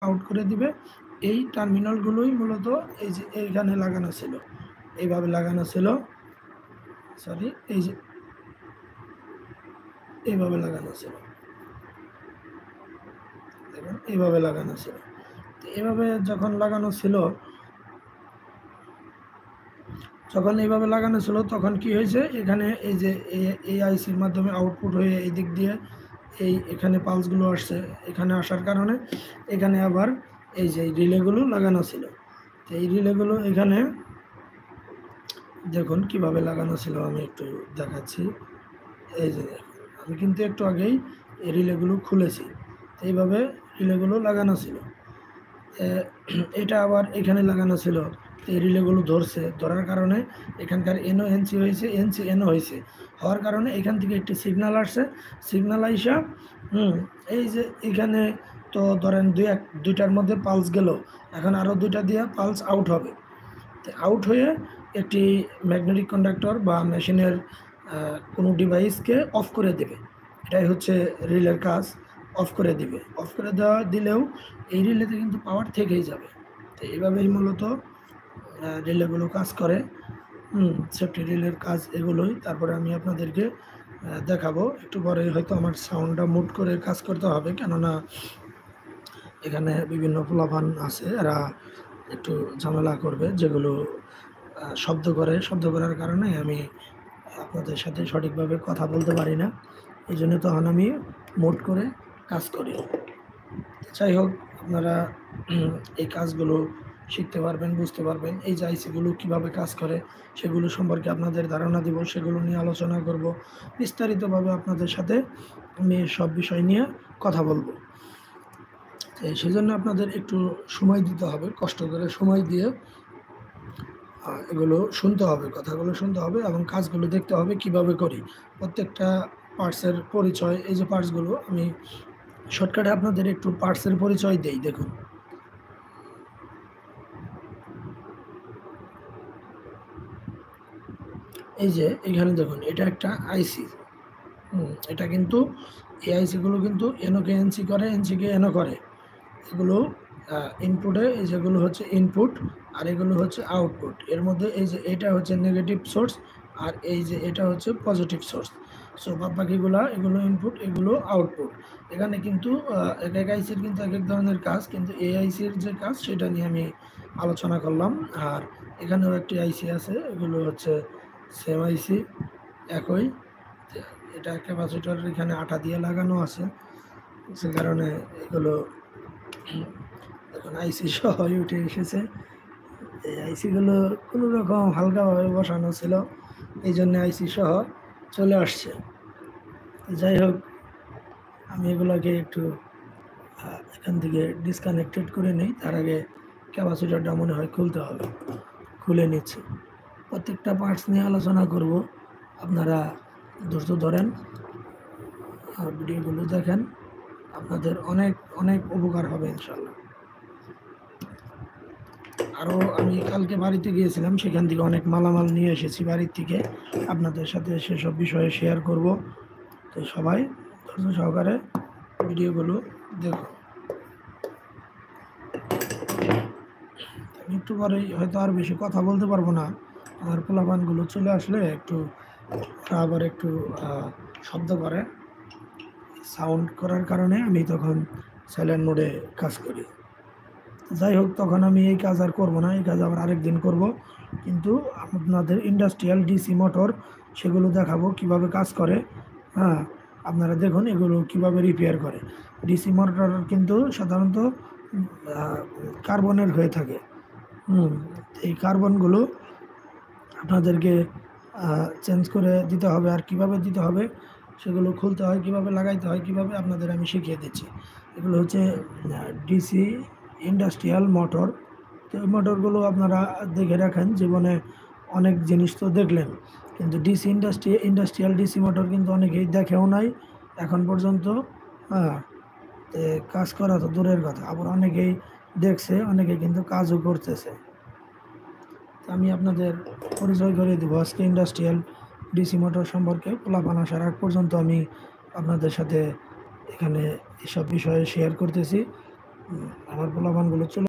Out করে দিবে। এই টার্মিনালগুলোই মূলত এই যে এইখানে লাগানো ছিল, এইভাবে লাগানো ছিল, সরি এই যে এইভাবে লাগানো ছিল, দেখুন এইভাবে লাগানো ছিল। তো এভাবে যখন লাগানো ছিল, যখন এইভাবে লাগানো ছিল তখন কি হয়েছে, এখানে এই যে এই আইসির মাধ্যমে আউটপুট হয়ে এই দিক দিয়ে এখানে পালসগুলো আসছে, এখানে আসার কারণে এখানে আবার এই যে রিলেগুলো লাগানো ছিল। তো এই রিলেগুলো এখানে দেখুন কিভাবে লাগানো ছিল, আমি একটু দেখাচ্ছি। এই যে আমি কিন্তু একটু আগেই এই রিলেগুলো খুলেছি, এইভাবে রিলেগুলো লাগানো ছিল। এটা আবার এখানে লাগানো ছিল, এই রিলেগুলো ধরার কারণে এখানকার এনও এনসি হয়েছে, এনসি এনও হয়েছে, হওয়ার কারণে এখান থেকে একটি সিগন্যাল আসছে, সিগন্যাল আইসা এই যে এখানে তো ধরেন দুইটার মধ্যে পালস গেল, এখন আরও দুইটা দিয়ে পালস আউট হবে। আউট হয়ে একটি ম্যাগনেটিক কন্ডাক্টর বা মেশিনের কোনো ডিভাইসকে অফ করে দেবে। এটাই হচ্ছে রিলের কাজ, অফ করে দিবে। অফ করে দিলেও এই রিলেতে কিন্তু পাওয়ার থেকেই যাবে। তো এইভাবেই মূলত রিলেগুলো কাজ করে। সেফটি রিলের কাজ এগুলোই। তারপরে আমি আপনাদেরকে দেখাবো একটু পরে, হয়তো আমার সাউন্ডটা মুট করে কাজ করতে হবে, কেননা এখানে বিভিন্ন পোলাপান আছে, এরা একটু ঝামেলা করবে, যেগুলো শব্দ করে, শব্দ করার কারণে আমি আপনাদের সাথে সঠিকভাবে কথা বলতে পারি না। এই জন্য তখন আমি মোড করে কাজ করি। যাই হোক, আপনারা এই কাজগুলো শিখতে পারবেন, বুঝতে পারবেন। এই যে আইসিগুলো কীভাবে কাজ করে সেগুলো সম্পর্কে আপনাদের ধারণা দিব, সেগুলো নিয়ে আলোচনা করব বিস্তারিতভাবে। আপনাদের সাথে আমি সব বিষয় নিয়ে কথা বলবো। সেজন্য আপনাদের একটু সময় দিতে হবে, কষ্ট করে সময় দিয়ে এগুলো শুনতে হবে, কথাগুলো শুনতে হবে এবং কাজগুলো দেখতে হবে কিভাবে করি। প্রত্যেকটা পার্টসের পরিচয়, এই যে পার্টসগুলো আমি শর্টকাটে আপনাদের একটু পার্টসের পরিচয় দেই। দেখুন, এই যে এখানে দেখুন, এটা একটা আইসি। এটা কিন্তু এই আইসিগুলো কিন্তু এনোকে এনসি করে, এনসিকে এনো করে। এগুলো ইনপুটে, এই যেগুলো হচ্ছে ইনপুট আর এগুলো হচ্ছে আউটপুট। এর মধ্যে এই যে এটা হচ্ছে নেগেটিভ সোর্স আর এই যে এটা হচ্ছে পজিটিভ সোর্স। সো বাদ বাকিগুলা এগুলো ইনপুট, এগুলো আউটপুট। এখানে কিন্তু এক এক আইসির কিন্তু এক এক ধরনের কাজ, কিন্তু এই আইসির যে কাজ সেটা নিয়ে আমি আলোচনা করলাম। আর এখানেও একটি আইসি আছে, এগুলো হচ্ছে সেম আইসি, একই। এটা ক্যাপাসিটর এখানে আঠা দিয়ে লাগানো আছে, সে কারণে এগুলো এখন আইসি সহ উঠে এসেছে। এই আইসিগুলো কোনো রকম হালকাভাবে বসানো ছিল, এই জন্য আইসি সহ চলে আসছে। যাই হোক, আমি এগুলোকে একটু এখান থেকে ডিসকানেক্টেড করে নিই। তার আগে ক্যাপাসিটরটা মনে হয় খুলতে হবে, খুলে নিচ্ছি। প্রত্যেকটা পার্টস নিয়ে আলোচনা করব, আপনারা ধৈর্য ধরেন, ভিডিওগুলো দেখেন, আপনাদের অনেক অনেক উপকার হবে ইনশাল্লাহ। আরও আমি কালকে বাড়িতে গিয়েছিলাম, সেখান থেকে অনেক মালামাল নিয়ে এসেছি বাড়ির থেকে, আপনাদের সাথে সেসব বিষয়ে শেয়ার করব। তো সবাই ধৈর্য সহকারে ভিডিওগুলো দেখুন। আমি একটু পরেই হয়তো আর বেশি কথা বলতে পারবো না, আমার পোলাপানগুলো চলে আসলে একটু আবার একটু শব্দ করে, সাউন্ড করার কারণে আমি তখন সাইলেন্ট মোডে কাজ করি। যাই হোক, তখন আমি এই কাজ আর করবো না, এই কাজ আবার আরেক দিন করব। কিন্তু আপনাদের ইন্ডাস্ট্রিয়াল ডিসি মোটর সেগুলো দেখাবো কিভাবে কাজ করে। হ্যাঁ, আপনারা দেখুন এগুলো কিভাবে রিপেয়ার করে। ডিসি মোটর কিন্তু সাধারণত কার্বনের হয়ে থাকে। এই কার্বনগুলো আপনাদেরকে চেঞ্জ করে দিতে হবে, আর কিভাবে দিতে হবে সেগুলো খুলতে হয়, কিভাবে লাগাইতে হয়, কিভাবে আপনাদের আমি শিখিয়ে দিচ্ছি। এগুলো হচ্ছে ডিসি ইন্ডাস্ট্রিয়াল মোটর। তো এই মোটরগুলো আপনারা দেখে রাখেন, জীবনে অনেক জিনিস তো দেখলেন, কিন্তু ডিসি ইন্ডাস্ট্রিয়াল ডিসি মোটর কিন্তু অনেকেই দেখেও নাই এখন পর্যন্ত। হ্যাঁ, কাজ করা তো দূরের কথা, আবার অনেকেই দেখছে, অনেকে কিন্তু কাজও করতেছে। আমি আপনাদের পরিচয় করে দেবো আজকে ইন্ডাস্ট্রিয়াল ডিসি মোটর সম্পর্কে। পোলাপান আসার আগ পর্যন্ত আমি আপনাদের সাথে এখানে এসব বিষয়ে শেয়ার করতেছি। আমার পোলাপানগুলো চলে